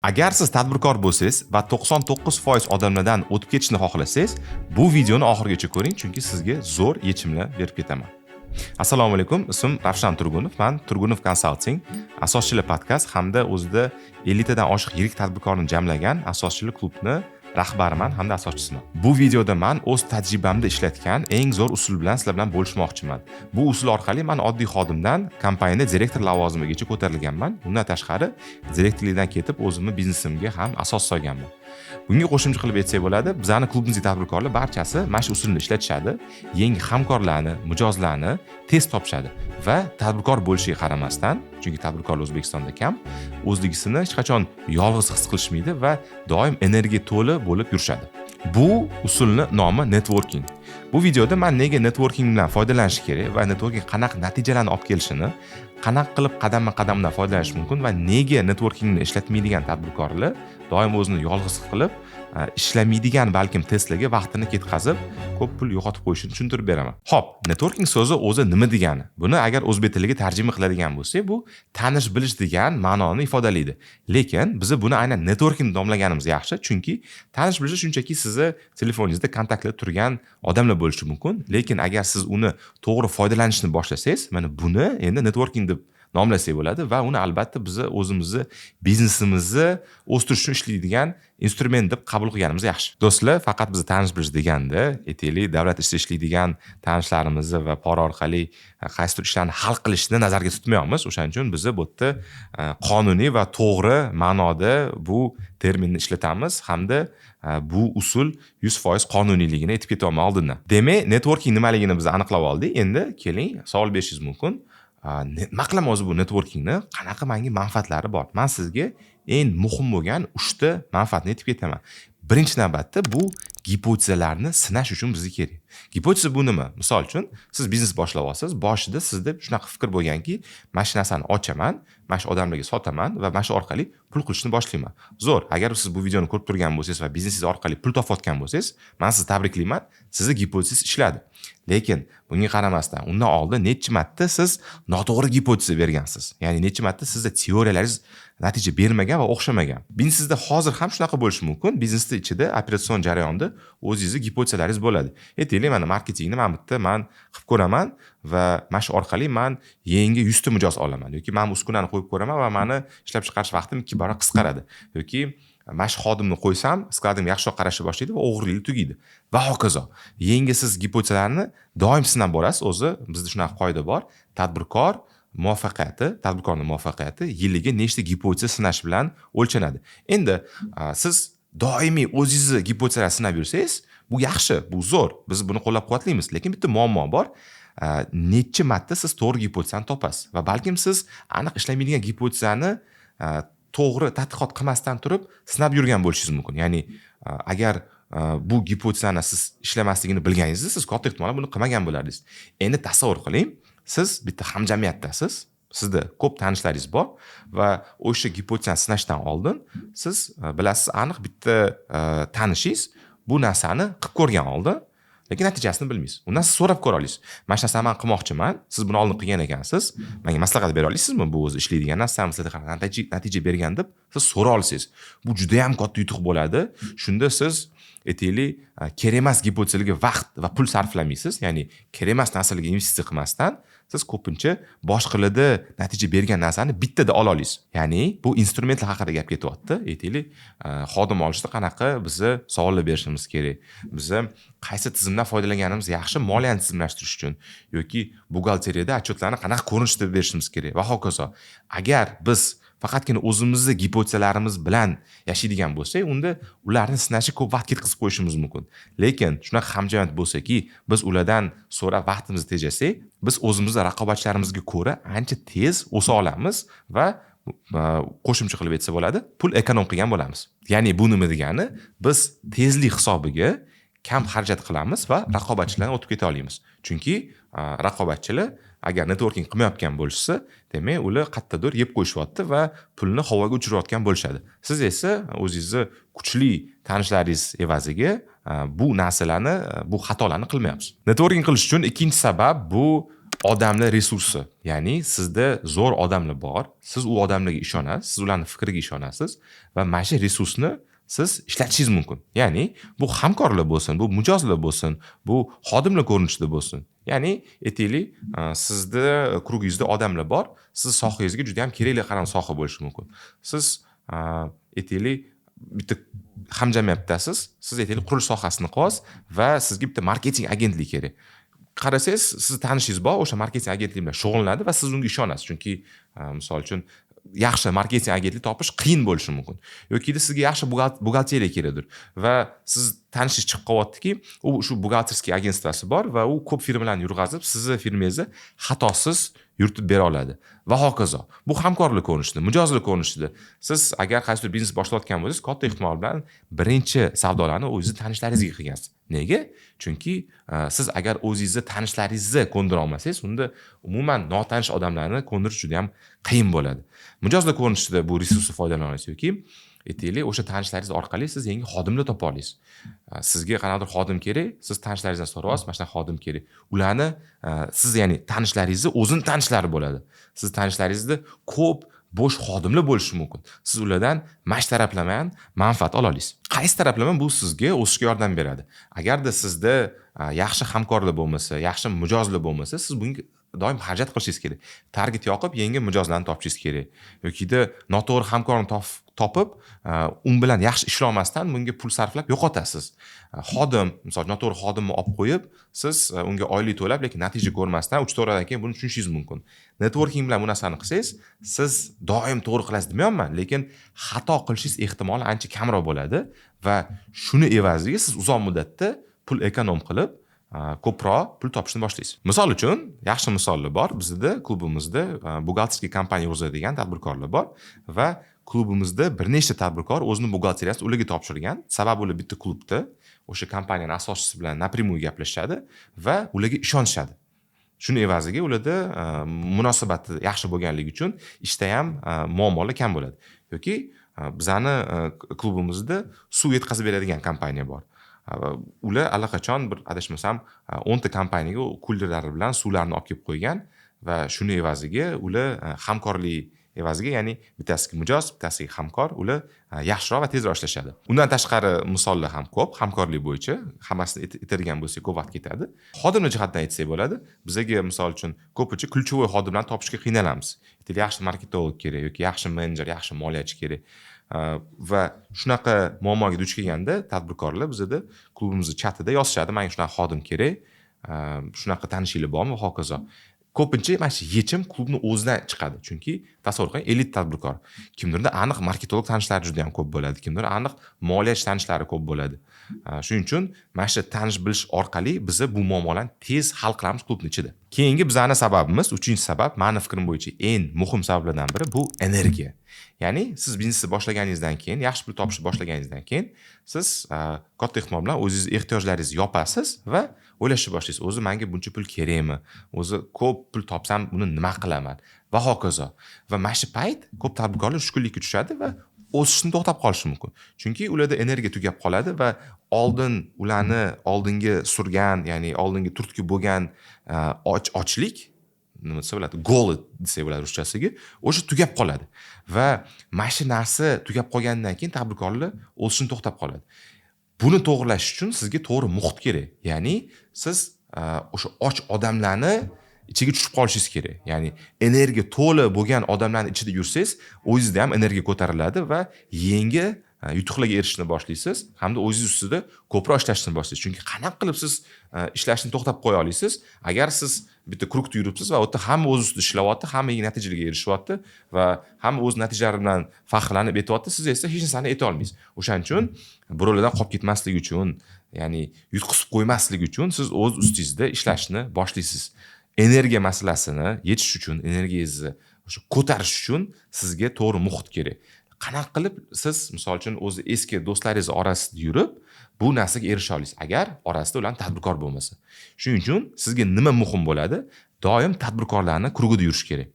Agar siz tadbirkor bo'lsangiz va 99% odamlardan o'tib ketishni xohlasangiz, bu videoni oxirigacha ko'ring, chunki sizga zo'r yechimlar berib ketaman. Assalomu alaykum, ismim Ravshan Turgunov. Men Turgunov Consulting, asoschilar podkast hamda o'zida 50 tadan oshiq yirik tadbirkorni jamlagan asoschilar klubini rahbariman hamda asoschisiman. Bu videoda men o'z tajribamda ishlatgan eng zo'r usul bilan sizlar bilan bo'lishmoqchiman. Bu usul orqali men oddiy xodimdan kompaniyada direktor lavozimigacha ko'tarilganman. Undan tashqari direktorlikdan ketib o'zimni biznesimga ham asos solganman. Bunga qo'shimcha qilib aytsak bo'ladi, bizning klubimizning tadbirkorlar barchasi mana shu usulni ishlatishadi, yangi hamkorlarni, mijozlarni tez topishadi va tadbirkor bo'lishiga qaramasdan, chunki tadbirkorlar O'zbekistonda kam, o'zligisini hech qachon yolg'iz his qilishmaydi va doim energiya to'la bo'lib yurishadi. Bu usulni nomi networking. Bu videoda men nega networking bilan foydalanish kerak va networking qanaqa natijalarni olib kelishini, qanaqa qilib qadamma-qadamdan foydalanish mumkin va nega networkingni ishlatmaydigan tadbirkorlar doim o'zini yolg'iz qilib ishlamaydigan balkim Teslaga vaqtini ketkazib ko'p pul yo'qotib qo'yishini tushuntirib beraman. Xo'p, networking so'zi o'zi nima degani? Buni agar o'zbek tiliga tarjima qiladigan bo'lsak, bu tanish bilish degan ma'noni ifodalaydi. Lekin biz buni aynan networking nomlaganimiz yaxshi, chunki tanish bilish shunchaki sizni telefoningizda kontaktlar turgan odamlar bo'lishi mumkin, lekin agar siz uni to'g'ri foydalanishni boshlasangiz, mana buni endi networking deb nomlasak bo'ladi va uni albatta biz o'zimizni biznesimizni o'stirishni ishlaydigan instrument deb qabul qilganimiz yaxshi. Do'stlar, faqat biz tanish bilish deganda, aytaylik, davlat ishida ishlaydigan tanishlarimizni va pora orqali qaysidir ishlarni hal qilishni nazarda tutmayapmiz. O'shaning uchun biz bu yerda qonuniy va to'g'ri ma'noda bu terminni ishlatamiz hamda bu usul 100% qonuniyligini aytib ketaman oldindan. Demak, networking nimaligini biz aniqlab oldik. Endi keling, savol berishingiz mumkin. Nima qilaman o'zi bu networkingni? Qanaqa menga manfaatlari bor? Men sizga eng muhim bo'lgan 3 ta manfaatni aytib ketaman. Birinchi navbatda bu gipotezalarni sinash uchun bizga kerak. Gipoteza bu nima? Misol uchun, siz biznes boshlab olsangiz, boshida sizda shunaqa fikr bo'lganki, mana shu narsani ochaman, mana shu odamlarga sotaman va mana shu orqali pul qilishni boshlayman. Zo'r, agar siz bu videoni ko'rib turgan bo'lsangiz va biznesingiz orqali pul topayotgan bo'lsangiz, men sizni tabriklayman, sizni gipotezangiz ishladi. Lekin bunga qaramasdan, undan oldin necha marta siz noto'g'ri gipoteza bergansiz. Ya'ni necha marta sizda teoriyalaringiz natija bermagan va o'xshamagan. Biznesda hozir ham shunaqa bo'lishi mumkin. Biznesda ichida operatsion jarayonda o'zingizning gipotezalaringiz bo'ladi. Aytaylik, mana marketingni men qilib ko'raman va mana shu orqali men yangi 100 ta mijoz olaman yoki men uskunani qo'yib ko'raman va meni ishlab chiqarish vaqtim 2 barobar qisqaradi yoki mana shu xodimni qo'ysam, skladim yaxshiroq qarashni boshlaydi va o'g'irlik tugaydi va hokazo. Yangi siz gipotezalarni doim sinab borasiz. O'zi bizda shunaqa qoida bor. Tadbirkorning muvaffaqiyati yiliga nechta gipoteza sinash bilan o'lchanadi. Endi siz doimiy o'zingizni gipotezalarni sinab yursangiz, bu yaxshi, bu zo'r. Biz buni qo'llab-quvvatlaymiz, lekin bitta muammo bor. Necha marta siz to'g'ri gipotezani topasiz va balkim siz aniq ishlamaydigan gipotezani to'g'ri tadqiqot qilmasdan turib sinab yurgan bo'lishingiz mumkin. Ya'ni agar bu gipotezani siz ishlamasligini bilganingizda, siz katta ehtimol buni qilmagan bo'lardingiz. Endi tasavvur qiling, siz bitta hamjamiyatdasiz, sizda ko'p tanishlaringiz bor va o'sha gipotezani sinashdan oldin siz bilasiz, aniq bitta tanishingiz bu narsani qilib ko'rgan oldin, lekin natijasini bilmaysiz. Undan siz so'rab ko'ra olasiz. Mana shu narsani men qilmoqchiman, siz buni oldin qilgan ekansiz, menga maslahat bera olasizmi? Bu o'zi ishlaydigan narsami, sizga qanaqa natija bergan deb siz so'ra olasiz. Bu juda ham katta yutuq bo'ladi. Shunda siz aytaylik, kerak emas gipotezalarga vaqt va pul sarflamaysiz. Ya'ni kerak emas narsalarga investitsiya qilmasdan siz ko'pincha boshqalarda natija bergan narsani bittada ola olasiz. Ya'ni bu instrumentlar haqida gap ketyapti. Aytaylik, xodim olishda qanaqa biz savollar berishimiz kerak. Biz qaysi tizimdan foydalanganimiz yaxshi, moliyani tizimlashtirish uchun yoki buxgalteriyada otчетlarni qanaqa ko'rinishda berishimiz kerak va hokazo. Agar biz faqatgina o'zimizni gipotezalarimiz bilan yashaydigan bo'lsak, unda ularni sinashga ko'p vaqt ketkazib qo'yishimiz mumkin. Lekin shunaqa hamjamiyat bo'lsa-ki, biz ulardan so'rab vaqtimizni tejasak, biz o'zimizning raqobatchilarimizga ko'ra ancha tez o'sa olamiz va qo'shimcha qilib aytsa bo'ladi, pul ekonom qilgan bo'lamiz. Ya'ni bu nima degani? Biz tezlik hisobiga kam xarajat qilamiz va raqobatchilardan o'tib keta olamiz. Chunki raqobatchilar agar networking qilmayotgan bo'lsa, demak ular qayerdadir yeb qo'yishyapti va pulni havoga uchirayotgan bo'lishadi. Siz esa o'zingizni kuchli tanishlaringiz evaziga bu narsalarni, bu xatolarni qilmayapsiz. Networking qilish uchun ikkinchi sabab bu odamlar resursi. Ya'ni sizda zo'r odamlar bor, siz u odamlarga ishonasiz, siz ularning fikriga ishonasiz va mana shu resursni siz ishlatishingiz mumkin. Ya'ni bu hamkorlar bo'lsin, bu mijozlar bo'lsin, bu xodimlar ko'rinishida bo'lsin. Ya'ni aytaylik, sizda krugingizda odamlar bor, siz sohangizga juda ham kerakli qaram soha bo'lishi mumkin. Siz aytaylik bitta hamjamiyatdasiz, siz aytaylik qurilish sohasini qilyapsiz va sizga bitta marketing agentligi kerak. Qarasangiz, sizni tanishingiz bor, o'sha marketing agentligi bilan shug'ullanadi va siz unga ishonasiz. Chunki misol uchun yaxshi marketing agentlik topish qiyin bo'lishi mumkin. Yoki sizga yaxshi buxgalteriya kerakdir va siz tanishingiz chiqib qolyaptiki, u shu buxgalterskiy agentvasi bor va u ko'p firmalarni yurg'azib, sizni firmangizni xatosiz yuritib bera oladi va hokazo. Bu hamkorlik ko'rinishida, mijozlik ko'rinishida. Siz agar qaysidir biznes boshlayotgan bo'lsangiz, katta ehtimol bilan birinchi savdolarni o'zingizni tanishlaringizga qilgansiz. Nega? Chunki siz agar o'zingizni tanishlaringizni ko'ndira olmasangiz, unda umuman notanish odamlarni ko'ndirish juda ham qiyin bo'ladi. Mijozlar ko'rinishida bu resursni foydalana olasiz yoki aytaylik, o'sha tanishlaringiz orqali siz yangi xodimlar topa olasiz. Sizga qanaqadir xodim kerak, siz tanishlaringizdan so'raysiz, mana shunday xodim kerak. Ularni siz ya'ni tanishlaringizni o'zini tanishlari bo'ladi. Siz tanishlaringizda ko'p bo'sh xodimlar bo'lishi mumkin. Siz ulardan mash taraflama manfaat ola olasiz. Qaysi taraflama bu sizga o'sishga yordam beradi? Agarda sizda yaxshi hamkorlar bo'lmasa, yaxshi mijozlar bo'lmasa, siz bunga doim xarajat qilishingiz kerak. Target yoqib, yangi mijozlarni topishingiz kerak. Yokida noto'g'ri hamkorni topib, bilan yaxshi ishlamasdan bunga pul sarflab yo'qotasiz. Xodim, misol noto'g'ri xodimni olib qo'yib, siz unga oylik to'lab, lekin natija ko'rmasdan 3-4 oydan keyin buni tushunishingiz mumkin. Networking bilan bu narsani qilsangiz, siz doim to'g'ri qilasiz demayapman, lekin xato qilishingiz ehtimoli ancha kamroq bo'ladi va shuni evaziga siz uzoq muddatda pul ekonom qilib, ko'proq pul topishni boshlaysiz. Misol uchun, yaxshi misollar bor. Bizda klubimizda buxgalterskiy kompaniya o'zlaydigan tadbirkorlar bor va klubimizda bir nechta tadbirkor o'zining buxgalteriyasini ularga topshirgan. Sababi ular bitta klubda o'sha kompaniyaning asoschisi bilan напрямую gaplashishadi va ularga ishonishadi. Shuni evaziga ularda munosabati yaxshi bo'lganligi uchun ishda ham muammolar kam bo'ladi. Yoki bizani klubimizda suv yetkazib beradigan kompaniya bor. Ular allaqachon bir adashmasam 10 ta kompaniyaga kulderlari bilan suvlarni olib kelib qo'ygan va shuni evaziga ular hamkorlik evaziga, ya'ni bittasiga mijoz, bittasiga hamkor, ular yaxshiroq va tezroq ishlashadi. Undan tashqari misollar ham ko'p, hamkorlik bo'yicha hammasini aytadigan bo'lsak ko'p vaqt ketadi. Xodimlar jihatdan aytsak bo'ladi. Bizga misol uchun ko'pincha ключевой xodimlarni topishga qiynalamiz. Yaxshi marketolog kerak yoki yaxshi menejer, yaxshi moliyachi kerak. Va shunaqa muammoga duch kelganda tadbirkorlar bizda klubimizning chatida yozishadi, menga shunaqa xodim kerak, shunaqa tanishinglar bormi va hokazo. Ko'pincha mana shu yechim klubning o'zidan chiqadi. Chunki tasavvur qiling, elit tadbirkor. Kimdirda aniq marketolog tanishlari juda ham ko'p bo'ladi, kimdir aniq moliyachi tanishlari ko'p bo'ladi. Shuning uchun mana shu tanish bilish orqali biz bu muammolarni tez hal qilamiz klubning ichida. Keyingi bizani sababimiz, 3-sabab, meni fikrim bo'yicha eng muhim sabablardan biri bu energiya. Ya'ni siz biznesni boshlaganingizdan keyin, yaxshi pul topishni boshlaganingizdan keyin siz katta ehtimol bilan o'zingiz ehtiyojlaringizni yopasiz va o'ylashni boshlaysiz. O'zi menga buncha pul kerakmi? O'zi ko'p pul topsam buni nima qilaman? Va hokazo. Va mana shu payt ko'p tadbirkorlar tushkunlikka tushadi va o'sishni to'xtab qolishi mumkin. Chunki ularda energiya tugab qoladi va ularni oldinga surgan, ya'ni oldinga turtki bo'lgan ochlik, nima desa bo'ladi, golod desa bo'ladi ruschasiga, o'sha tugab qoladi. Va mana shu narsa tugab qolgandan keyin tadbirkorlar o'sishni to'xtab qoladi. Buni to'g'rilash uchun sizga to'g'ri muhit kerak. Ya'ni siz o'sha och odamlarni ichiga tushib qolishingiz kerak. Ya'ni energiya to'la bo'lgan odamlarning ichida yursangiz, o'zingizda ham energiya ko'tariladi va yangi yutuqlarga erishishni boshlaysiz hamda o'zingiz ustida ko'proq ishlashni boshlaysiz. Chunki qanaqa qilib siz ishlashni to'xtab qo'ya olasiz? Agar siz bitta krugda yuribsiz va u yerda hamma o'z ustida ishlayapti, hamma yangi natijalarga erishyapti va hamma o'z natijalari bilan faxrlanib aytyapti, siz esa hech narsani ayta olmaysiz. O'shaning uchun birovlardan qolib ketmasligi uchun, ya'ni yutqizib qo'ymasligi uchun siz o'z ustingizda ishlashni boshlaysiz. Energiya masalasini yechish uchun, energiyangizni o'sha ko'tarish uchun sizga to'g'ri muhit kerak. Qanaqa qilib siz misol uchun o'zi eski do'stlaringiz orasida yurib bu narsaga erisha olasiz, agar orasida ular tadbirkor bo'lmasa. Shuning uchun sizga nima muhim bo'ladi? Doim tadbirkorlarning krugida yurish kerak.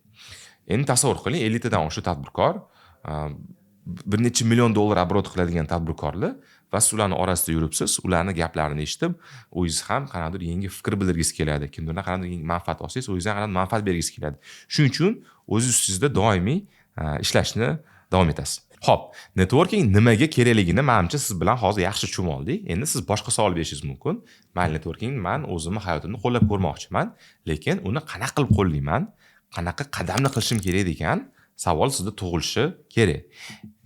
Endi tasavvur qiling, 50 tadan oshiq tadbirkor, bir necha million dollar оборот qiladigan tadbirkorlar va siz ularni orasida yuribsiz, ularni gaplarini eshitib, o'zingiz ham qanaqadir yangi fikr bildirgisi keladi. Kimdirdan qanaqadir yangi manfaat olsangiz, o'zingizdan qanaqadir manfaat bergisi keladi. Shuning uchun o'zingiz ustingizda doimiy ishlashni davom etasiz. Xo'p, networking nimaga kerakligini menimcha siz bilan hozir yaxshi tushunib oldik. Endi siz boshqa savol berishingiz mumkin. Mayli, networking men o'zimni hayotimda qo'llab ko'rmoqchiman, lekin uni qanaqa qilib qo'llayman? Qanaqa qadamni qilishim kerak degan savol sizda tug'ilishi kerak.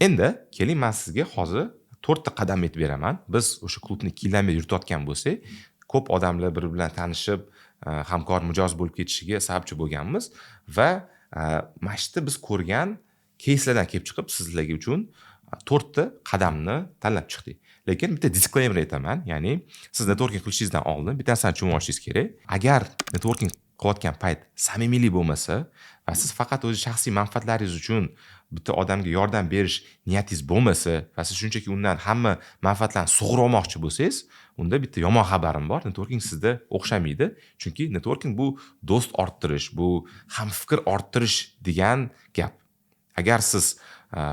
Endi keling, men sizga hozir 4 ta qadam aytib beraman. Biz o'sha klubni 2 yildan beri yuritayotgan bo'lsak, ko'p odamlar bir bilan tanishib, hamkor mijoz bo'lib ketishiga sababchi bo'lganmiz va mana shu biz ko'rgan keyslardan kelib chiqib sizlar uchun 4 ta qadamni tanlab chiqdik. Lekin bitta disclaimer aytaman, ya'ni siz networking qilishingizdan oldin bitta narsani tushunib olishingiz kerak. Agar networking qilayotgan payt samimiylik bo'lmasa va siz faqat o'z shaxsiy manfaatlaringiz uchun bitta odamga yordam berish niyatingiz bo'lmasa va siz shunchaki undan hamma manfaatlarni sug'urib olmoqchi bo'lsangiz, unda bitta yomon xabarim bor. Networking sizda o'xshamaydi. Chunki networking bu do'st orttirish, bu hamfikr orttirish degan gap. Agar siz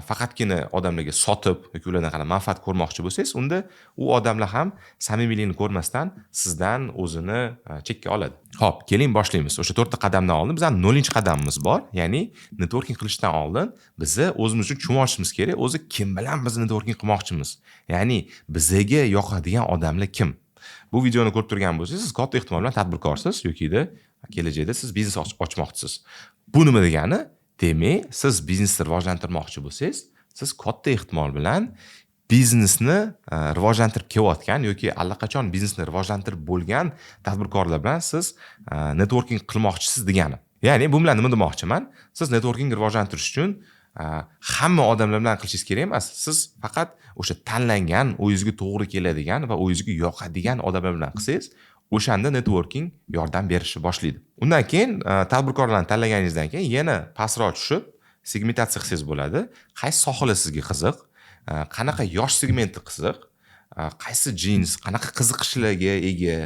faqatgina odamlarga sotib yoki ulardan qanday manfaat ko'rmoqchi bo'lsangiz, unda u odamlar ham samimiylikni ko'rmasdan sizdan o'zini chekka oladi. Xo'p, keling boshlaymiz. O'sha 4 ta qadamdan oldin bizning 0-qadamimiz bor. Ya'ni networking qilishdan oldin bizni o'zimiz uchun tushunib olishimiz kerak, o'zi kim bilan biz networking qilmoqchimiz. Ya'ni bizga yoqadigan odamlar kim? Bu videoni ko'rib turgan bo'lsangiz, siz katta ehtimol bilan tadbirkorsiz yoki kelajakda siz biznes ochmoqchisiz. Bu nima degani? Demak, siz biznesni rivojlantirmoqchi bo'lsangiz, siz katta ehtimol bilan biznesni rivojlantirib kelayotgan yoki allaqachon biznesni rivojlantirib bo'lgan tadbirkorlar bilan siz networking qilmoqchisiz degani. Ya'ni bu bilan nima demoqchiman? Siz networking rivojlantirish uchun hamma odamlar bilan qilishingiz kerak emas. Siz faqat o'sha tanlangan, o'zingizga to'g'ri keladigan va o'zingizga yoqadigan odamlar bilan qilsangiz, o'shanda networking yordam berishni boshlaydi. Undan keyin tadbirkorlarni tanlaganingizdan keyin yana pastroq tushib, segmentatsiya qilsangiz bo'ladi. Qaysi sohalar sizga qiziq, qanaqa yosh segmenti qiziq, qaysi jins, qanaqa qiziqishlarga ega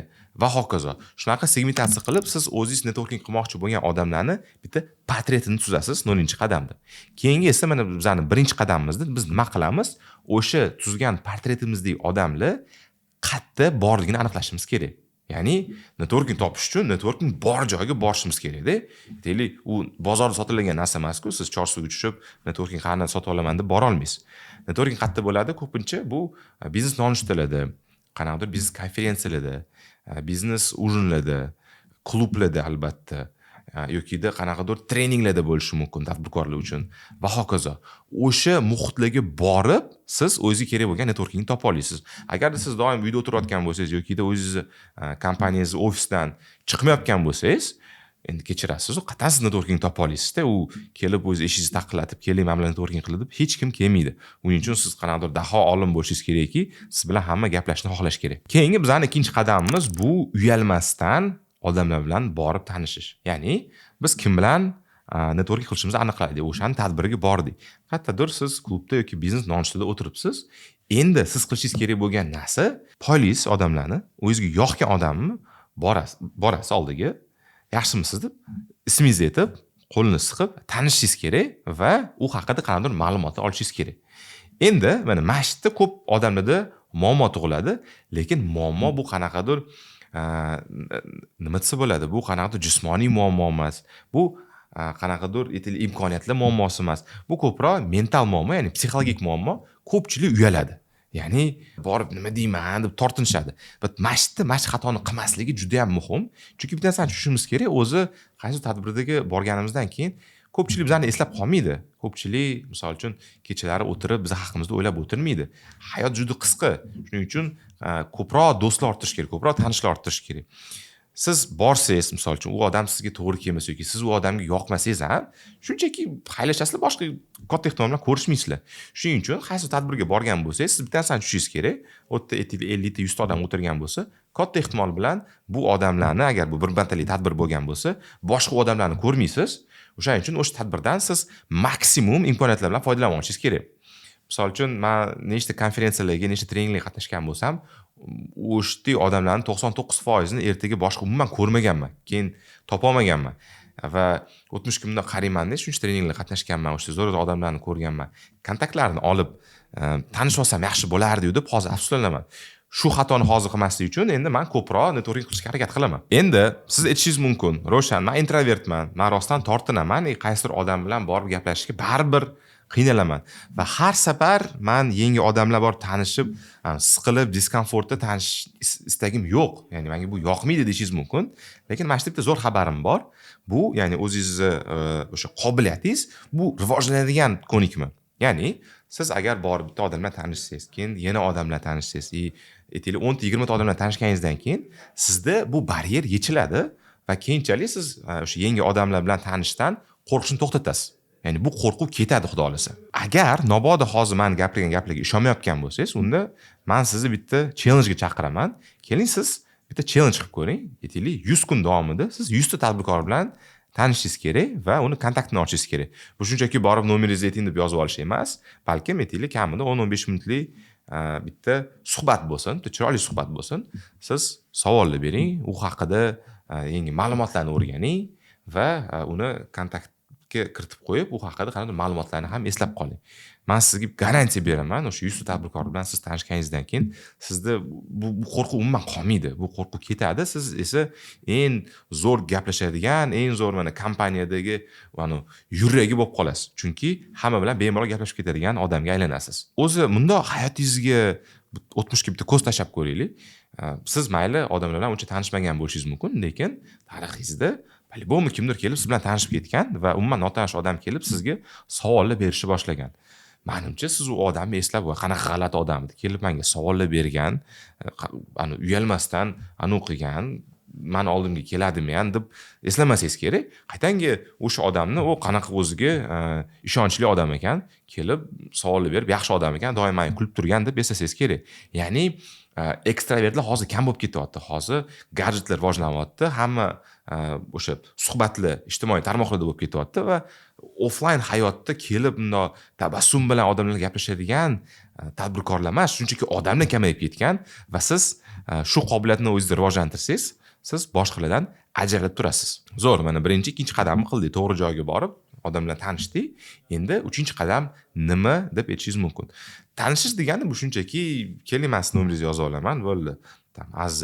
va hokazo. Shunaqa segmentatsiya qilib, siz o'zingiz networking qilmoqchi bo'lgan odamlarni bitta portretini tuzasiz 0-qadamda. Keyingi esa mana bizning 1-qadamimizda biz nima qilamiz? O'sha tuzgan portretimizdagi odamlar qayerda borligini aniqlashimiz kerak. Ya'ni networking topish uchun networking bor joyga borishimiz kerak-da. Deylik, u bozorda sotiladigan narsa emas-ku, siz Chorsuga tushib networking qanday sotib olaman deb bora olmaysiz. Networking qayerda bo'ladi? Ko'pincha bu biznes nonushtalarda, qanaqadir biznes konferensiyalarda, biznes ujinlarda, klublarda albatta, yokida qanaqadir treninglarda bo'lishi mumkin tadbirkorlar uchun va hokazo. O'sha muhitlarga borib, siz o'zingizga kerak bo'lgan networkingni topa olasiz. Agar siz doim uyda o'tirayotgan bo'lsangiz yokida o'zingizni kompaniyangiz ofisdan chiqmayotgan bo'lsangiz, endi kechirasiz, qat'an siz networking topa olasiz-da. U kelib o'z eshingizni taqillatib, keling, men bilan networking qil deb hech kim kelmaydi. Uning uchun siz qanaqadir daho olim bo'lishingiz kerakki, siz bilan hamma gaplashishni xohlash kerak. Keyingi bizning 2-qadamimiz bu uyalmasdan odamlar bilan borib tanishish. Ya'ni biz kim bilan networking qilishimizni aniqlaydik. O'shaning tadbiriga bordik. Qayerdadir siz klubda yoki biznes nonushtada o'tiribsiz. Endi siz qilishingiz kerak bo'lgan narsa, poylaysiz odamlarni, o'zingizga yoqgan odamni borasiz oldiga, yaxshimisiz deb ismingizni aytib, qo'lini siqib tanishishingiz kerak va u haqida qanaqadir ma'lumotlar olishingiz kerak. Endi mana mashitda ko'p odamlarda muammo tug'iladi, lekin muammo bu qanaqadir nima desa bo'ladi? Bu qanaqadir jismoniy muammo emas. Bu qanaqadir imkoniyatlar muammosi emas. Bu ko'proq mental muammo, ya'ni psixologik muammo. Ko'pchilik uyaladi. Ya'ni borib nima deyman deb tortinishadi. Va mashq xatoni qilmasligi juda ham muhim. Chunki bitta narsani tushunishimiz kerak, o'zi qaysi tadbirdagi borganimizdan keyin ko'pchilik bizani eslab qolmaydi. Ko'pchilik, misol uchun, kechalari o'tirib biz haqimizda o'ylab o'tirmaydi. Hayot juda qisqa. Shuning uchun ko'proq do'stlar orttirish kerak, ko'proq tanishlar orttirish kerak. Siz borsangiz, misol uchun, u odam sizga to'g'ri kelmasa yoki siz u odamga yoqmasangiz ham, shunchaki xayrlashasizlar, boshqa katta ehtimol bilan ko'rishmaysizlar. Shuning uchun qaysi tadbirga borgan bo'lsangiz, siz bitta narsani tushunishingiz kerak. U yerda 50 ta 100 ta odam o'tirgan bo'lsa, katta ehtimol bilan bu odamlarni, agar bu bir martalik tadbir bo'lgan bo'lsa, boshqa odamlarni ko'rmaysiz. O'shaning uchun o'sha tadbirdan siz maksimum imkoniyatlar bilan foydalana olishingiz kerak. Misol uchun, men nechta konferensiyalarga, nechta treninglarga qatnashgan bo'lsam, o'sha odamlarning 99% ni ertaga boshqa umuman ko'rmaganman, keyin topa olmaganman. Va o'tmish kunimda qarayman-da, shuncha treninglarga qatnashganman, o'sha zo'r odamlarni ko'rganman. Kontaktlarini olib tanishib olsam yaxshi bo'lardi deb hozir afsuslanaman. Shu xatoni hozir qilmaslik uchun endi men ko'proq networking qilishga harakat qilaman. Endi siz aytishingiz mumkin, Roshan, men introvertman, men rostdan tortinaman, qaysidir odam bilan borib gaplashishga baribir qiynalaman va har safar men yangi odamlar bor tanishib, siqilib, diskomfortda tanishish istagim yo'q. Ya'ni menga bu yoqmaydi deyishingiz mumkin, lekin mana shu yerda zo'r xabarim bor. Bu, ya'ni o'zingizni o'sha qobiliyatingiz bu rivojlanadigan ko'nikma. Ya'ni siz agar borib bitta odam bilan tanishsangiz, keyin yana odamlar tanishsangiz, aytaylik 10-20 ta odam bilan tanishganingizdan keyin sizda bu baryer yechiladi va keyinchalik siz o'sha yangi odamlar bilan tanishishdan qo'rqishni to'xtatasiz. Ya'ni bu qo'rquv ketadi, xudo xolasa. Agar mabodo hozir men gapirgan gaplarga ishonmayotgan bo'lsangiz, unda men sizni bitta challenge ga chaqiraman. Keling siz bitta challenge qilib ko'ring. Aytaylik 100 kun davomida siz 100 ta tadbirkor bilan tanishishingiz kerak va uni kontaktini ochishingiz kerak. Bu shunchaki borib nomeringizni ayting deb yozib olish emas, balkim aytaylik kamida 10-15 minutlik bitta suhbat bo'lsin, bitta chiroyli suhbat bo'lsin. Siz savollar bering, u haqida yangi ma'lumotlarni o'rganing va uni kontakt kiritib qo'yib, u haqida qanday ma'lumotlarni ham eslab qoling. Men sizga garantiya beraman, o'sha 100 ta tadbirkor bilan siz tanishganingizdan keyin sizda bu qo'rquv umuman qolmaydi. Bu qo'rquv ketadi. Siz esa eng zo'r gaplashadigan, eng zo'r mana kompaniyadagi mana yuragi bo'lib qolasiz. Chunki hamma bilan bemalol gaplashib ketadigan odamga aylanasiz. O'zi bundoq hayotingizga o'tmishga bitta ko'z tashlab ko'raylik. Siz mayli odamlar bilan uncha tanishmagan bo'lishingiz mumkin, lekin tarixingizda bu kimdir kelib siz bilan tanishib ketgan va umuman notanish odam kelib sizga savollar berishni boshlagan. Menimcha siz u odamni eslab, qanaqa g'alati odam edi, kelib menga savollar bergan, uyalmasdan o'qigan, men oldimga keladimi deb eslamasangiz kerak. Qaytanga o'sha odamni qanaqa o'ziga ishonchli odam ekan, kelib savollar berib, yaxshi odam ekan, doim menga kulib turgan deb eslasangiz kerak. Ya'ni ekstravertlar hozir kam bo'lib ketyapti. Hozir gadjetlar rivojlanyapti. Hamma o'sha suhbatlar ijtimoiy tarmoqlarda bo'lib ketyapti va offlayn hayotda kelib bundoq tabassum bilan odamlarga gaplashadigan tadbirkorlar emas, shunchaki odamlar kamayib ketgan va siz shu qobiliyatni o'zingizda rivojlantirsangiz, siz boshqalardan ajralib turasiz. Zo'r, mana birinchi, ikkinchi qadamni qildik, to'g'ri joyga borib odam bilan tanishdik. Endi 3-qadam nima deb aytishingiz mumkin. Tanishish degani bu shunchaki keling, men sizni nomeringizni yozib olaman, bo'ldi. Aziz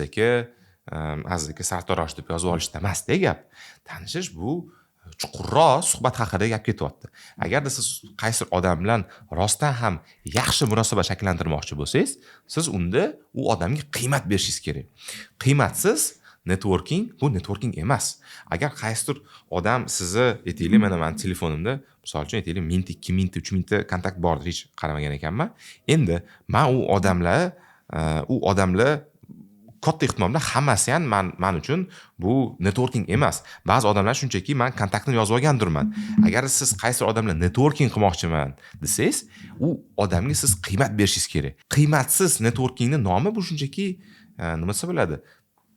aka sartarosh deb yozib olishda emasda gap. Tanishish bu chuqurroq suhbat haqida gap ketyapti. Agarda siz qaysi odam bilan rostdan ham yaxshi munosabat shakllantirmoqchi bo'lsangiz, siz unda u odamga qiymat berishingiz kerak. Qiymatsiz networking bu networking emas. Agar qaysidir odam sizni aytaylik, mana men telefonimda misol uchun aytaylik 1000 ta, 2000 ta, 3000 ta kontakt bordir, hech qaramagan ekanman. Endi men u odamlar katta ehtimol bilan hammasi ham men uchun bu networking emas. Ba'zi odamlar shunchaki men kontaktni yozib olgandirman. Agar siz qaysi odam bilan networking qilmoqchiman desangiz, u odamga siz qiymat berishingiz kerak. Qiymatsiz networkingning nomi bu shunchaki nima desa bo'ladi?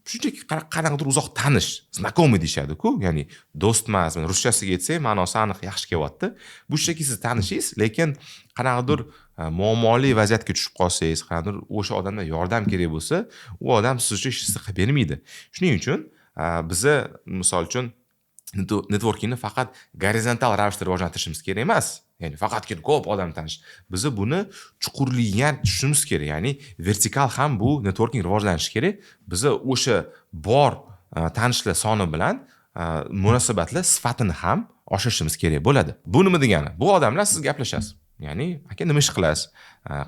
Shunchaki qanaqadir uzoq tanish, знаковый deyshadi-ku, ya'ni do'st emas. Ruschasiga aytsak, ma'nosi aniq yaxshi kelyapti. Bu shunchaki siz tanishingiz, lekin qanaqadir muammoli vaziyatga tushib qolsangiz, qanaqadir o'sha odamdan yordam kerak bo'lsa, u odam siz uchun hech narsa qilib bermaydi. Shuning uchun biza misol uchun networkingni faqat gorizontal ravishda rivojlantirishimiz kerak emas. Ya'ni faqatgina ko'p odam tanish. Biz buni chuqurligiga tushishimiz kerak. Ya'ni vertikal ham bu networking rivojlanishi kerak. Biz o'sha bor tanishlar soni bilan munosabatlar sifatini ham oshirishimiz kerak bo'ladi. Bu nima degani? Bu odamlar siz gaplashasiz. Ya'ni, aka nima ish qilasiz?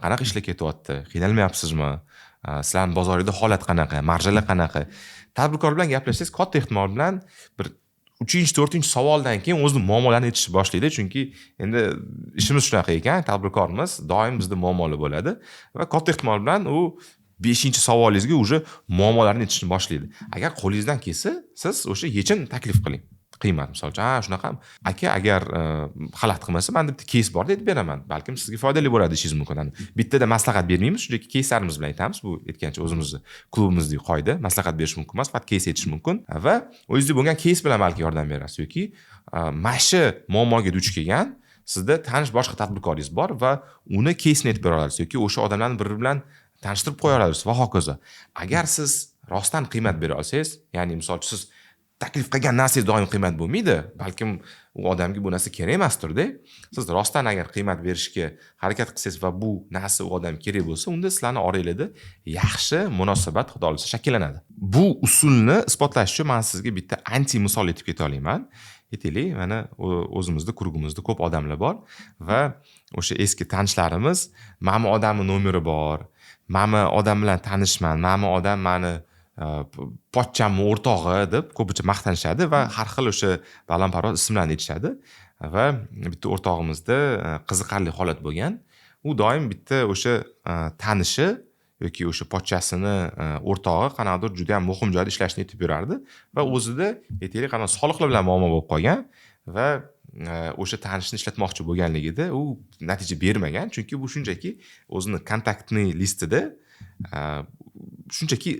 Qanaqa ishlar ketyapti? Qiynalmayapsizmi? Sizlarning bozoringizda holat qanaqa? Marjalar qanaqa? Tadbirkor bilan gaplashsangiz, katta ehtimol bilan bir 3-4 savoldan keyin o'zini muammolarini aytishni boshlaydi, chunki endi ishimiz shunaqa ekan, tadbirkorimiz doim bizda muammolar bo'ladi va katta ehtimol bilan u 5-savolingizga уже muammolarni aytishni boshlaydi. Agar qo'lingizdan kelsa, siz o'sha yechim taklif qiling. Qiymat, misol uchun, shunaqa aka, agar xalaqit qilmasa, menda bitta keys bor deb beraman. Balkim sizga foydali bo'ladi deyishingiz mumkin. Bittada maslahat bermaymiz, shunchaki keyslarimiz bilan aytamiz. Bu aytgancha o'zimizni klubimizdagi qoida, maslahat berish mumkin emas, faqat keys aytish mumkin va o'zingizda bo'lgan keys bilan balki yordam berasiz yoki mana muammoga duch kelgan sizda tanish boshqa tadbirkoringiz bor va uni keysini aytib bera olasiz yoki o'sha odamlarni bir-biri bilan tanishtirib qo'ya olasiz va hokazo. Agar siz rostdan qiymat bera olsangiz, ya'ni misol uchun siz taklif qilgan narsangiz doim qiymat bo'lmaydi. Balkim u odamga bu narsa kerak emasdir-da. Siz rostdan agar qiymat berishga harakat qilsangiz va bu narsa u odamga kerak bo'lsa, unda sizlarning orangizda yaxshi munosabat xudo xolisa shakllanadi. Bu usulni isbotlash uchun men sizga bitta anti misol aytib keta olaman. Aytaylik, mana o'zimizda kurgimizda ko'p odamlar bor va o'sha eski tanishlarimiz, "Mana odamning nomeri bor, mana odam bilan tanishman, mana odam mani pochchamni o'rtog'i" deb ko'pincha maqtanishadi va har xil o'sha balandparvoz ismlarni aytishadi. Va bitta o'rtog'imizda qiziqarli holat bo'lgan. U doim bitta o'sha tanishi yoki o'sha pochchasini o'rtog'i qanaqadir juda ham muhim joyda ishlashni aytib yurardi va o'zida aytaylik qanaqa soliqlar bilan muammo bo'lib qolgan va o'sha tanishni ishlatmoqchi bo'lganligida u natija bermagan, chunki bu shunchaki o'zini kontaktni listida shunchaki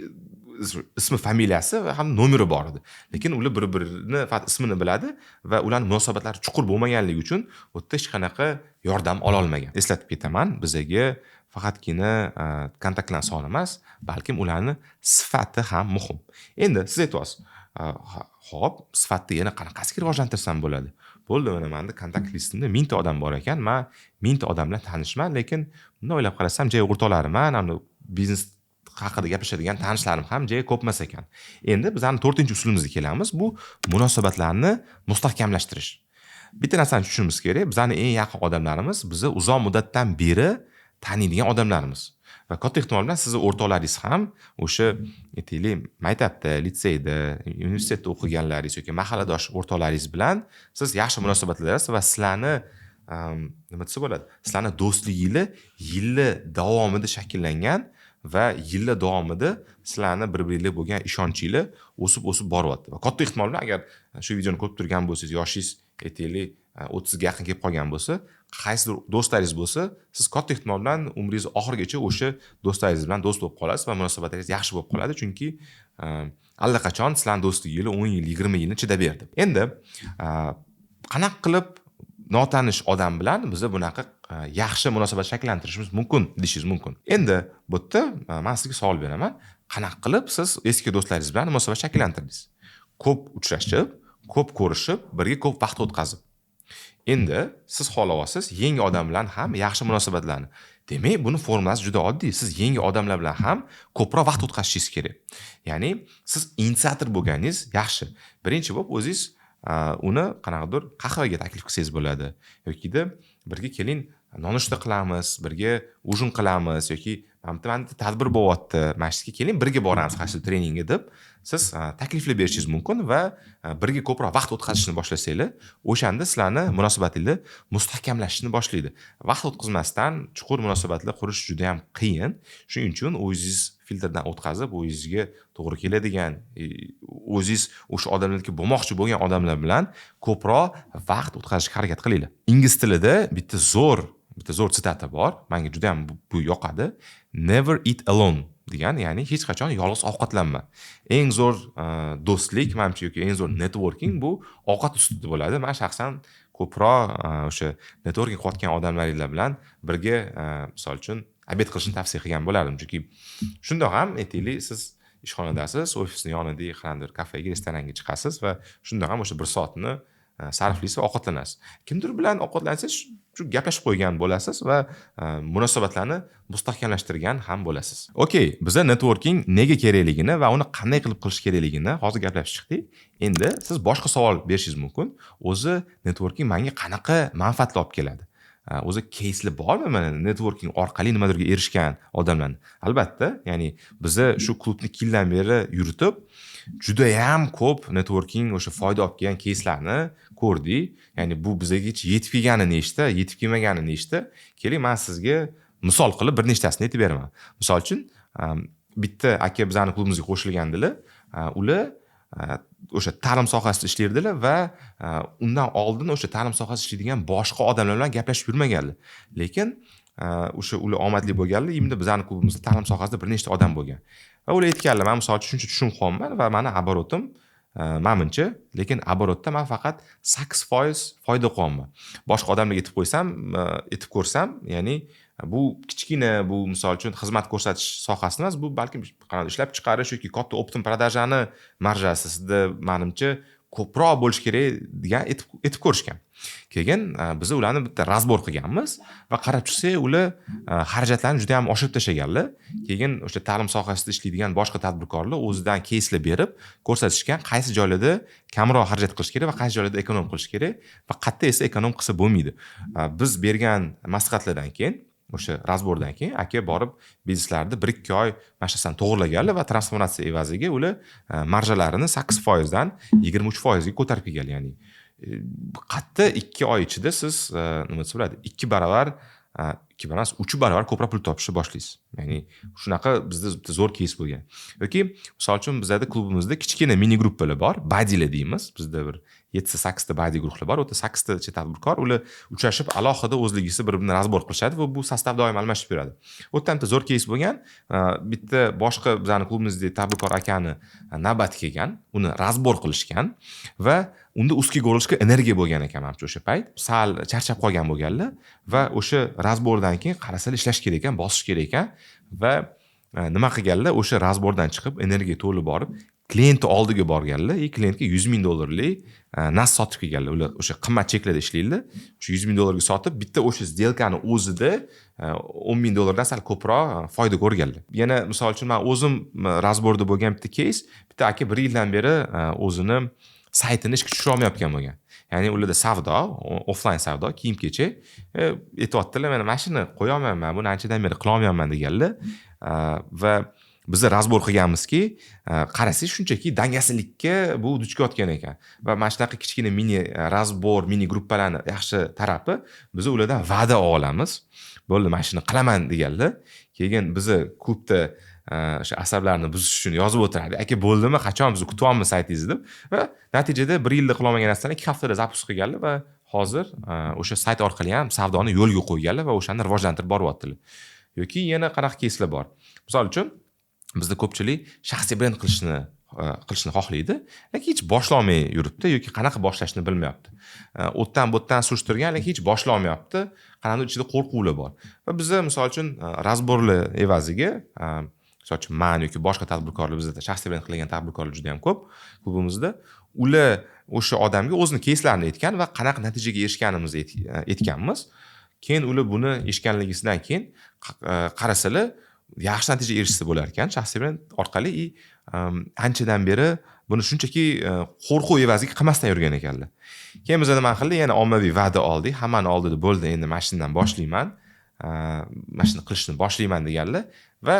ismi, familiyasi va ham nomeri bor edi. Lekin ular bir-birini faqat ismini biladi va ularning munosabatlari chuqur bo'lmaganligi uchun u yerda hech qanaqa yordam ola olmagan. Eslatib ketaman, bizaga faqatgina kontaktlar soni emas, balkim ularning sifati ham muhim. Endi siz aytyapsiz, "Xo'p, sifatni yana qanaqasiga rivojlantirsam bo'ladi?" Bo'ldi, mana menda kontakt listimda 1000 ta odam bor ekan. Men 1000 ta odam bilan tanishman, lekin bunday o'ylab qarasam, jay o'rtoqlariman, biznes haqida gaplashadigan tanishlarim ham juda ko'p emas ekan. Endi bizning 4-usulimizga kelamiz. Bu munosabatlarni mustahkamlashtirish. Bitta narsani tushunishimiz kerak. Bizning eng yaqin odamlarimiz bizni uzoq muddatdan beri taniydigan odamlarimiz. Va katta ehtimol bilan sizning o'rtoqlaringiz ham o'sha aytaylik maktabda, litseyda, universitetda o'qiganlaringiz yoki mahalladosh o'rtoqlaringiz bilan siz yaxshi munosabatlardasiz va sizlarni nima desa bo'ladi? Sizlarning do'stligingiz yillar davomida shakllangan va yillar davomida sizlarni bir-biringizga bo'lgan ishonchingiz o'sib boryapti. Va katta ehtimol bilan agar shu videoni ko'rib turgan bo'lsangiz, yoshingiz aytaylik 30 ga yaqin kelib qolgan bo'lsa, qaysidir do'stlaringiz bo'lsa, siz katta ehtimol bilan umringiz oxirigacha o'sha do'stlaringiz bilan do'st bo'lib qolasiz va munosabatlaringiz yaxshi bo'lib qoladi, chunki allaqachon sizlarning do'stligingiz 10 yil, 20 yilni chidab berdi. Endi qanaqa qilib notanish odam bilan biza bunaqa yaxshi munosabat shakllantirishimiz mumkin deyishingiz mumkin. Endi bu yerda men sizga savol beraman. Qanaqa qilib siz eski do'stlaringiz bilan munosabat shakllantirdingiz? Ko'p uchrashib, ko'p ko'rishib, birga ko'p vaqt o'tkazib. Endi siz xohlayapsiz yangi odam bilan ham yaxshi munosabatlarni. Demak, buni formulasi juda oddiy. Siz yangi odamlar bilan ham ko'proq vaqt o'tkazishingiz kerak. Ya'ni siz inisiator bo'lganingiz yaxshi. Birinchi bo'lib o'zingiz uni qanaqadir qahvaga taklif qilsangiz bo'ladi yokida birga keling nonushta qilamiz, birga ujin qilamiz yoki mana tadbir bo'lyapti, masjidga keling birga boramiz qaysi treningga deb siz takliflar berishingiz mumkin va birga ko'proq vaqt o'tkazishni boshlasanglar, o'shanda sizlarni munosabatingiz mustahkamlashishni boshlaydi. Vaqt o'tkazmasdan chuqur munosabatlar qurish juda ham qiyin. Shuning uchun o'zingiz filtrdan o'tkazib, o'zingizga to'g'ri keladigan, o'zingiz o'sha odamlarga bo'lmoqchi bo'lgan odamlar bilan ko'proq vaqt o'tkazishga harakat qilinglar. Ingliz tilida bitta zo'r sitata bor. Menga juda ham bu yoqadi. Never eat alone degan, ya'ni hech qachon yolg'iz ovqatlanma. Eng zo'r do'stlik, menimcha yoki eng zo'r networking bu ovqat ustida bo'ladi. Men shaxsan ko'proq o'sha networking qilayotgan odamlaringlar bilan birga, misol uchun, obed qilishni tavsiya qilgan bo'lardim. Chunki shundoq ham aytaylik, siz ishxonadasiz, ofisning yonida qanday kafega, restoranga chiqasiz va shundoq ham o'sha 1 soatni sarflaysiz va ovqatlanasiz. Kimdir bilan ovqatlansangiz, shu gaplashib qo'ygan bo'lasiz va munosabatlarni mustahkamlashtirgan ham bo'lasiz. Okey, biza networking nega kerakligini va uni qanday qilib qilish kerakligini hozir gaplashib chiqdik. Endi siz boshqa savol berishingiz mumkin. O'zi networking menga qanaqa manfaatlar olib keladi? O'zi case'li bormi mana networking orqali nimadirga erishgan odamlarni? Albatta, ya'ni biza shu klubni 2 yildan beri yuritib, juda ham ko'p networking o'sha foyda olib kelgan case'larni ko'rdik. Ya'ni bu bizaga yetib kelgani nechta, yetib kelmagani nechta? Keling, men sizga misol qilib bir nechtasini aytib beraman. Misol uchun, bitta aka bizning klubimizga qo'shilgandilar. Ular o'sha ta'lim sohasida ishlardilar va undan oldin o'sha ta'lim sohasida ishlaydigan boshqa odamlar bilan gaplashib yurmaganlar. Lekin o'sha ular omadli bo'lganlar, endi bizning klubimizda ta'lim sohasida bir nechta odam bo'lgan. Va ular aytganlar, men misol uchun shuncha tushunib qolman va meni обороtim menimcha, lekin оборотda men faqat 8% foyda qilyapman. Boshqa odamlarga aytib qo'ysam, aytib ko'rsam, ya'ni Bu kichkina, bu misol uchun xizmat ko'rsatish sohasida emas, bu balkim qanaqa ishlab chiqarish yoki katta optim продажani marjasi sizda menimcha ko'proq bo'lishi kerak degan aytib ko'rishgan. Keyin biz ularni bitta razbor qilganmiz va qarab chiqsak, ular xarajatlarni juda ham oshirib tashlaganlar. Keyin o'sha ta'lim sohasida ishlaydigan boshqa tadbirkorlar o'zidan keyslar berib ko'rsatishgan, qaysi joylarda kamroq xarajat qilish kerak va qaysi joylarda ekonom qilish kerak va qayerda esa ekonom qilsa bo'lmaydi. Biz bergan maslahatlardan keyin o'sha razbordan keyin aka borib bizneslarni 1-2 oy mana shu narsani to'g'irlaganlar va transformatsiya evaziga ular marjalarini 8% dan 23% ga ko'tarib kelgan. Ya'ni qayerda 2 oy ichida siz nima desa bo'ladi, 2 barobar 2 barobar 3 barobar ko'proq pul topishni boshlaysiz. Ya'ni shunaqa bizda zo'r keys bo'lgan. Yoki misol uchun bizda klubimizda kichkina mini gruppalar bor, badilar deymiz. Bizda bir 7-8 ta badi guruhlar bor. O'ta 8 ta tadbirkor ular uchrashib alohida o'zligisi bir-birini razbor qilishadi va bu sostav doim almashib yuradi. O'ta ham zo'r keys bo'lgan. Bitta boshqa bizning klubimizdagi tadbirkor akani navbati kelgan, uni razbor qilishgan va unda ustiga olishga energiya bo'lgan ekan menimcha o'sha payt. Sal charchab qolgan bo'lganlar va o'sha razbordan keyin qarasalar ishlash kerak ekan, bosish kerak ekan va nima qilganlar, o'sha razbordan chiqib energiya to'lib borib klientni oldiga borganlar, klientga $100,000lik nas sotib kelganlar. Ular o'sha qimmat cheklarda ishlaydilar. O'sha $100,000ga sotib, bitta o'sha сделкаni o'zida $10,000 dan sal ko'proq foyda ko'rganlar. Yana misol uchun men o'zim razborda bo'lgan bitta keys, bitta aka 1 yildan beri o'zini saytini ishga tushira olmayotgan bo'lgan. Ya'ni ularda savdo, offline savdo, kiyim-kechak aytayotdilar, men mashina qo'ya olmayman, buni anchadan beri qila olmayman deganlar va biz razbor qilganmizki, qarasangiz shunchaki dangasalik bu duch kelayotgan ekan. Va mana shunaqa kichkina mini razbor, mini gruppalarni yaxshi tarafi biz ulardan va'da olamiz. Bo'ldi, mana shuni qilaman deganlar. Keyin biz klubda o'sha asablarni buzish uchun yozib o'tiradi. Aka bo'ldimi, qachon bizni kutyapmiz saytingizni deb va natijada 1 yilda qila olmagan narsani 2 haftada zapus qilganlar va hozir o'sha sayt orqali ham savdoni yo'lga qo'yganlar va o'shani rivojlantirib boryaptilar. Yoki yana qanaqa keyslar bor. Misol uchun bizda ko'pchilik shaxsiy brend qilishni xohlaydi, lekin hech boshlolmay yuribdi yoki qanaqa boshlashni bilmayapti. O'tdan bo'tdan surishtirgan, lekin hech boshlolmayapti. Qanaqadir ichida qo'rquvlar bor. Va bizda misol uchun razborlar evaziga, misol uchun men yoki boshqa tadbirkorlar, bizda shaxsiy brend qilgan tadbirkorlar juda ham ko'p klubimizda. Ular o'sha odamga o'zini keyslarini aytgan va qanaqa natijaga erishganimizni aytganmiz. Keyin ular buni eshitganligidan keyin qarasalar yaxshi natija erishsa bo'lar ekan shaxsiy brend orqali anchadan beri buni shunchaki qo'rquv evaziga qilmasdan yurgan ekanlar. Keyin biz nima qildik? Yana ommaviy va'da oldik. Hammani oldida bo'ldi, endi mashinadan boshlayman, mashina qilishni boshlayman deganlar va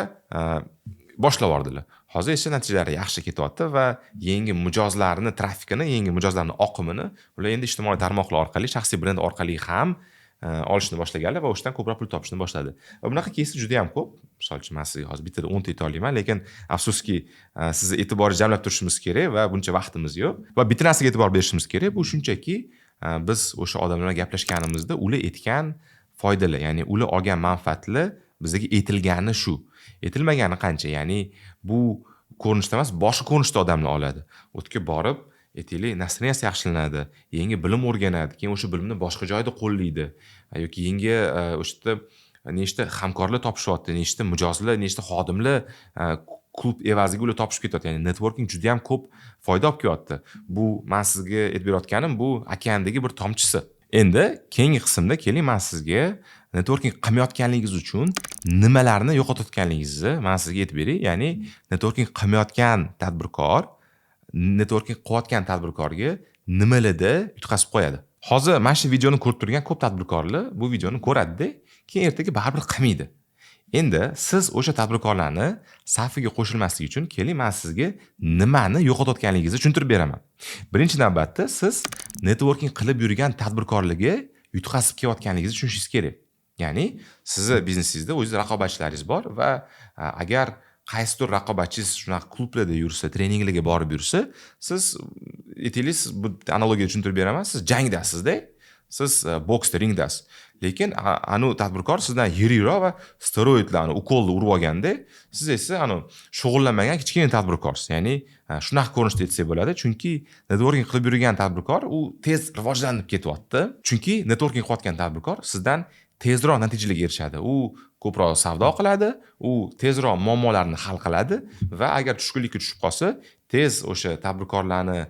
boshlab yubordilar. Hozir esa natijalari yaxshi ketyapti va yangi mijozlarni trafikini, yangi mijozlarning oqimini ular endi ijtimoiy tarmoqlar orqali, shaxsiy brend orqali ham olishni boshlaganlar va o'shdan ko'proq pul topishni boshladi. Va bunaqa keyslar juda ham ko'p. Misol uchun men sizga hozir bittada 10 ta ayta olmayman, lekin afsuski sizni e'tiboringizni jamlab turishimiz kerak va buncha vaqtimiz yo'q. Va bitta narsaga e'tibor berishimiz kerak. Bu shunchaki biz o'sha odamlar bilan gaplashganimizda ular aytgan foydalar, ya'ni ular olgan manfaatlar bizga aytilgani shu. Aytilmagani qancha? Ya'ni bu ko'rinishda emas, boshqa ko'rinishda odamlar oladi. O'tga borib aytaylik, nasriyasi yaxshilanadi, yangi bilim o'rganadi, keyin o'sha bilimni boshqa joyda qo'llaydi yoki yangi o'sha nechta hamkorlar topishyapti, nechta mijozlar, nechta xodimlar klub evaziga ular topishib ketyapti. Ya'ni networking juda ham ko'p foyda olib kelyapti. Bu men sizga aytib berayotganim bu okeandagi bir tomchisi. Endi keyingi qismda keling, men sizga networking qilmayotganingiz uchun nimalarni yo'qotayotganingizni men sizga aytib beray. Ya'ni networking qilmayotgan tadbirkor networking qilayotgan tadbirkorga nimalarda yutqazib qo'yadi. Hozir mana shu videoni ko'rib turgan ko'p tadbirkorlar bu videoni ko'radi-da, keyin ertaga baribir qilmaydi. Endi siz o'sha tadbirkorlarni safiga qo'shilmasligi uchun keling, men sizga nimani yo'qotayotganingizni tushuntirib beraman. Birinchi navbatda siz networking qilib yurgan tadbirkorlarga yutqazib kelayotganingizni tushunishingiz kerak. Ya'ni sizni biznesingizda o'zingiz raqobatchilaringiz bor va agar qaysidir raqobatchingiz shunaqa klublarda yursa, treninglarga borib yursa, siz aytaylik, bu analogiya tushuntirib beraman, siz jangdasiz-da, siz boksda, ringdasiz. Lekin anu tadbirkor sizdan yiriroq va steroidlarni, ukolni urib olganda, siz esa shug'ullanmagan kichkina tadbirkorsiz. Ya'ni shunaqa ko'rinishda aytsak bo'ladi, chunki networking qilib yurgan tadbirkor u tez rivojlanib ketyapti. Chunki networking qilayotgan tadbirkor sizdan tezroq natijalarga erishadi. U ko'proq savdo qiladi, u tezroq muammolarni hal qiladi va agar tushkunlikka tushib qolsa, tez o'sha tadbirkorlarni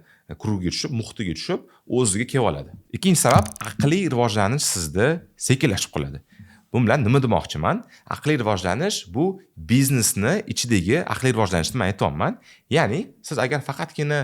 krugiga tushib, muhitiga tushib, o'ziga kelib oladi. Ikkinchi sabab, aqliy rivojlanish sizda sekinlashib qoladi. Bu bilan nima demoqchiman? Aqliy rivojlanish bu biznesni ichidagi aqliy rivojlanishni men aytayapman. Ya'ni siz agar faqatgina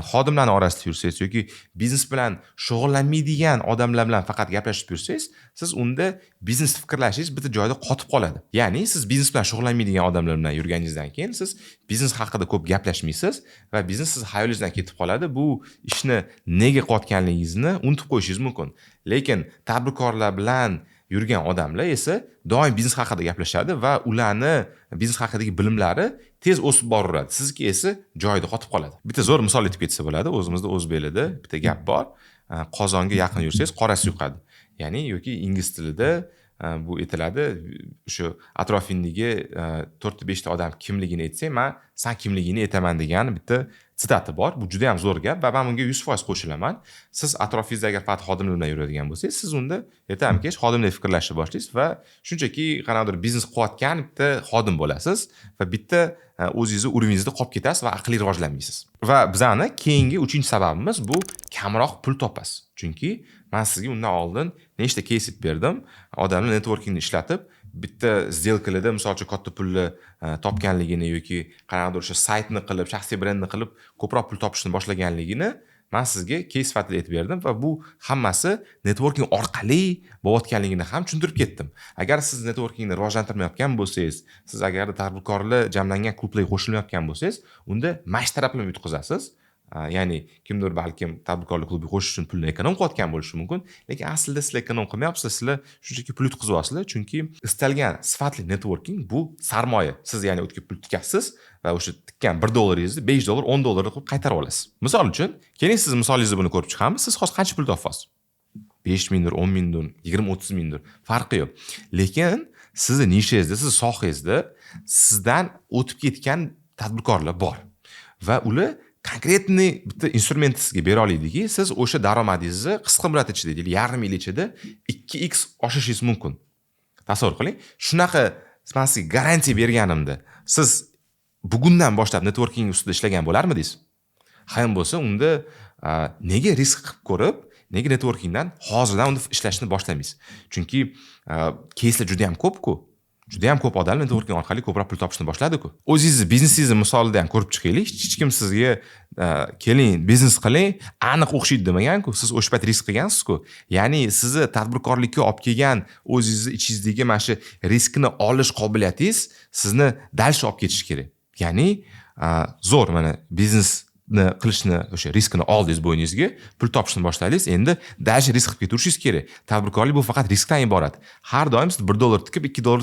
xodimlarning orasida yursangiz yoki biznes bilan shug'ullanmaydigan odamlar bilan faqat gaplashib yursangiz, siz unda biznes fikrlashingiz bitta joyda qotib qoladi. Ya'ni siz biznes bilan shug'ullanmaydigan odamlar bilan yurganingizdan keyin siz biznes haqida ko'p gaplashmaysiz va biznes siz xayolingizdan ketib qoladi. Bu ishni nega qotganligingizni unutib qo'yishingiz mumkin. Lekin tadbirkorlar bilan yurgan odamlar esa doim biznes haqida gaplashadi va ularni biznes haqidagi bilimlari tez o'sib boraveradi. Sizniki esa joyida qotib qoladi. Bitta zo'r misol aytib ketsa bo'ladi. O'zimizda O'zbeklarda bitta gap bor. Qozonga yaqin yursangiz qorasi yuqadi. Ya'ni yoki ingliz tilida bu aytiladi, o'sha atrofingdagi 4-5 ta odam kimligini aytsang, men sen kimligini aytaman degan bitta sitati bor. Bu juda ham zo'r gap va men bunga 100% qo'shilaman. Siz atrofingizda agar faqat xodimlar bilan yuradigan bo'lsangiz, siz unda ertadan-kech xodimlar fikrlashni boshlaysiz va shunchaki qanaqadir biznes qilayotgan bitta xodim bo'lasiz va bitta o'zingizni uriningizda qolib ketasiz va aqliy rivojlanmaysiz. Va bizani keyingi 3-sababimiz bu kamroq pul topasiz. Chunki men sizga undan oldin nechta case berdim. Odamlar networkingni ishlatib bitta сделкаларда misol uchun katta pulni topganligini yoki qanaqadir o'sha saytni qilib, shaxsiy brendni qilib ko'proq pul topishni boshlaganligini men sizga case sifatida aytib berdim va bu hammasi networking orqali bo'layotganligini ham tushuntirib ketdim. Agar siz networkingni rivojlantirmayotgan bo'lsangiz, siz agar tadbirkorlar jamlangan klublarga qo'shilmayotgan bo'lsangiz, unda mash taraflama yutqazasiz. Ya'ni kimdir balkim tadbirkorlik klubiga qo'shish uchun pulni ekonom qilayotgan bo'lishi mumkin, lekin aslida sizlar ekonom qilmayapsizlar, sizlar shunchaki pul yutqazyapsizlar, chunki istalgan sifatli networking bu sarmoya. Siz ya'ni o'tga pul tikasiz va o'sha tikkan $1 $5, $10 qilib qaytarib olasiz. Misol uchun, keling siz misolingizni buni ko'rib chiqamiz. Siz hozir qancha pul topasiz? 5 ming, 10 ming, 20-30 ming, farqi yo'q. Lekin sizni nishangizda, siz sohangizda sizdan o'tib ketgan tadbirkorlar bor va ular konkretniy bitta instrument sizga bera oladiki, siz o'sha daromadingizni qisqa muddat ichida, deylik, yarim yil ichida 2x oshishingiz mumkin. Tasavvur qiling, shunaqa men sizga garantiya berganimda, siz bugundan boshlab networking ustida ishlagan bo'larmidingiz? Ham bo'lsa, unda nega risk qilib ko'rib, nega networkingdan hozirdan unda ishlashni boshlamaysiz? Chunki caselar juda ham ko'p-ku. Juda ham ko'p odamlar networking orqali ko'proq pul topishni boshladi-ku. O'zingizni biznesingizni misolida ham ko'rib chiqaylik. Hech kim sizga keling, biznes qiling, aniq o'xshaydi demagan-ku. Siz o'sha payt risk qilgansiz-ku. Ya'ni sizni tadbirkorlikka olib kelgan o'zingizni ichingizdagi mana shu riskni olish qobiliyatingiz sizni dalsh olib ketishi kerak. Ya'ni zo'r mana biznes qilishni o'sha riskini oldingiz bo'yningizga, pul topishni boshladingiz, endi dash risk qilib ketaverishingiz kerak. Tadbirkorlik bu faqat riskdan iborat. Har doim siz $1 tikib $2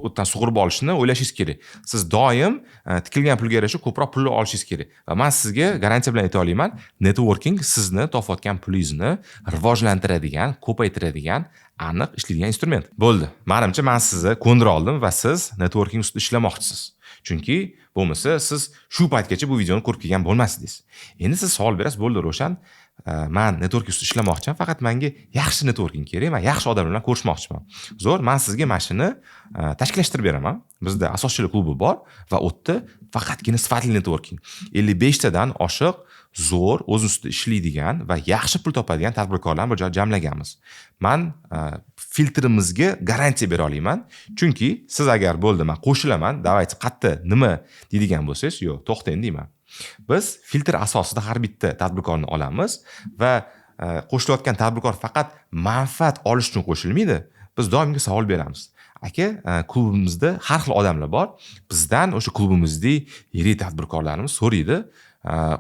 o'tdan sug'urib olishni o'ylashingiz kerak. Siz doim tikilgan pulga yarasha ko'proq pul olishingiz kerak. Va men sizga garantiya bilan ayta olaman, networking sizni topayotgan pulingizni rivojlantiradigan, ko'paytiradigan aniq ishlaydigan instrument. Bo'ldi. Menimcha men sizni ko'ndira oldim va siz networking ustida ishlamoqchisiz. Chunki bo'lmasa siz shu paytgacha bu videoni ko'rib kelgan bo'lmasdingiz. Endi siz savol berasiz, bo'ldi Ravshan, men networking ustida ishlamoqchiman, faqat menga yaxshi networking kerak, men yaxshi odamlar bilan ko'rishmoqchiman. Zo'r, men sizga mana shuni tashkillashtirib beraman. Bizda asoschilar klubi bor va u yerda faqatgina sifatli networking 55 tadan oshiq zo'r, o'z ustida ishlaydigan va yaxshi pul topadigan tadbirkorlarni bir joyga jamlaganmiz. Men filtrimizga garantiya bera olaman. Chunki siz agar bo'ldi, men qo'shilaman, davaychi qatta nima deydigan bo'lsangiz, yo'q, to'xtang deyman. Biz filtr asosida har bitta tadbirkorni olamiz va qo'shilayotgan tadbirkor faqat manfaat olish uchun qo'shilmaydi. Biz doimga savol beramiz. Aka, klubimizda har xil odamlar bor. Bizdan o'sha klubimizdagi yirik tadbirkorlarimiz so'raydi,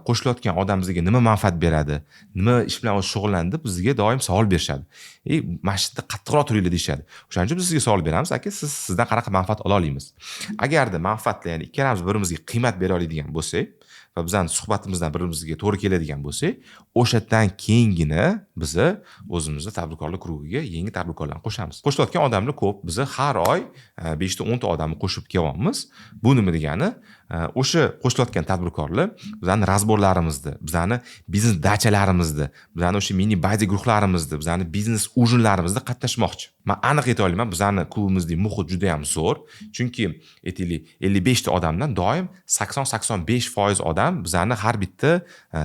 qo'shilayotgan odam bizga nima manfaat beradi, nima ish bilan shug'ullanadi, bizga doim savol berishadi. Mana shu yerda qattiqroq turinglar deyshadi. O'shaning uchun biz sizga savol beramiz, aka, sizdan qanaqa manfaat ola olamiz. Agarda manfaatlar, ya'ni ikkalamiz birimizga qiymat bera oladigan bo'lsak, va bizani suhbatimizdan birimizga to'g'ri keladigan bo'lsak, o'shadan keyingina biz o'zimizni tadbirkorlik guruhiga yangi tadbirkorlarni qo'shamiz. Qo'shilayotgan odamlar ko'p. Biz har oy 5 ta 10 ta odamni qo'shib kelyapmiz. Bu nima degani? O'sha qo'shilayotgan tadbirkorlar bizani razborlarimizni, bizani biznes dachalarimizni, bizani o'sha mini baza guruhlarimizda, bizani biznes ujinlarimizda qatnashmoqchi. Men aniq ayta olaman, bizani klubimizning muhiti juda ham zo'r. Chunki aytaylik 55 ta odamdan doim 80-85% odam bizani har bitta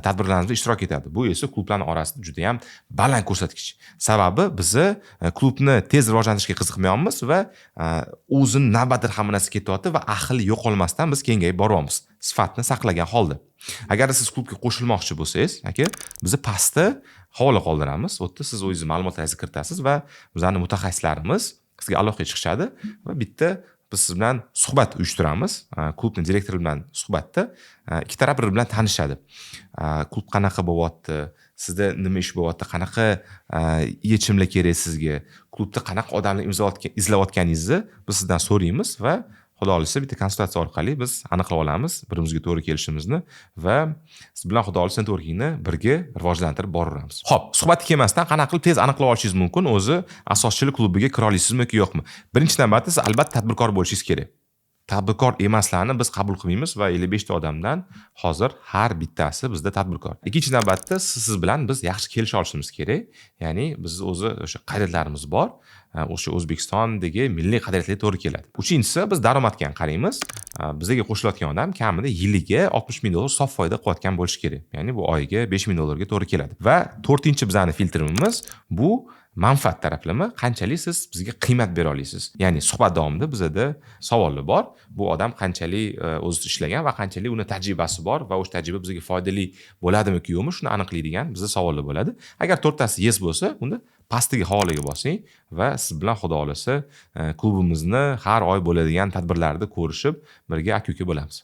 tadbirlarimizda ishtirok etadi. Bu esa klublarning orasida juda ham baland ko'rsatkich. Sababi biz klubni tez rivojlantirishga qiziqmayapmiz va o'zini navbatda hamma narsa ketyapti va ahli yo'qolmasdan biz kengayib boryapmiz. Sifatni saqlagan holda. Agar siz klubga qo'shilmoqchi bo'lsangiz, aka, biz pastda havola qoldiramiz. U yerda siz o'zingiz ma'lumotlaringizni kiritasiz va bizning mutaxassislarimiz sizga aloqaga chiqishadi va bitta biz siz bilan suhbat uyushtiramiz. Klubning direktori bilan suhbatda ikki taraf bir bilan tanishadi. Klub qanaqa bo'lyapti, sizda nima ish bo'lyapti, qanaqa yechimlar kerak sizga, klubda qanaqa odamlar izlayotganingizni biz sizdan so'raymiz va xudo olsa bitta konsultatsiya orqali biz aniqlab olamiz birimizga to'g'ri kelishimizni va siz bilan xudo olsa networkingni birga rivojlantirib boraveramiz. Xo'p, suhbatga kelmasdan qanaqa qilib tez aniqlab olishingiz mumkin, o'zi asoschilik klubiga kira olasizmi yoki yo'qmi? Birinchi navbatda siz albatta tadbirkor bo'lishingiz kerak. Tadbirkor emaslarni biz qabul qilmaymiz va 55 ta odamdan hozir har bittasi bizda tadbirkor. Ikkinchi navbatda siz bilan biz yaxshi kelisha olishimiz kerak. Ya'ni biz o'zi o'sha qadriyatlarimiz bor. O'sha O'zbekistondagi milliy qadriyatlarga to'g'ri keladi. Uchinchisi, biz daromadga qaraymiz. Bizga qo'shilayotgan odam kamida yiliga $60,000 sof foyda qilayotgan bo'lishi kerak. Ya'ni bu oyiga $5,000 ga to'g'ri keladi. Va to'rtinchi bizning filtrimiz bu manfaat taraflama, qanchalik siz bizga qiymat bera olasiz. Ya'ni suhbat davomida bizda savollar bor. Bu odam qanchalik o'zi ishlagan va qanchalik uni tajribasi bor va o'sha tajriba bizga foydali bo'ladimi-ki yo'qmi, shuni aniqlaydigan bizda savollar bo'ladi. Agar to'rttasi yes bo'lsa, unda pastdagi havolaga bosing va siz bilan xudo olasa klubimizni har oy bo'ladigan tadbirlarda ko'rishib birga aka-uka bo'lamiz.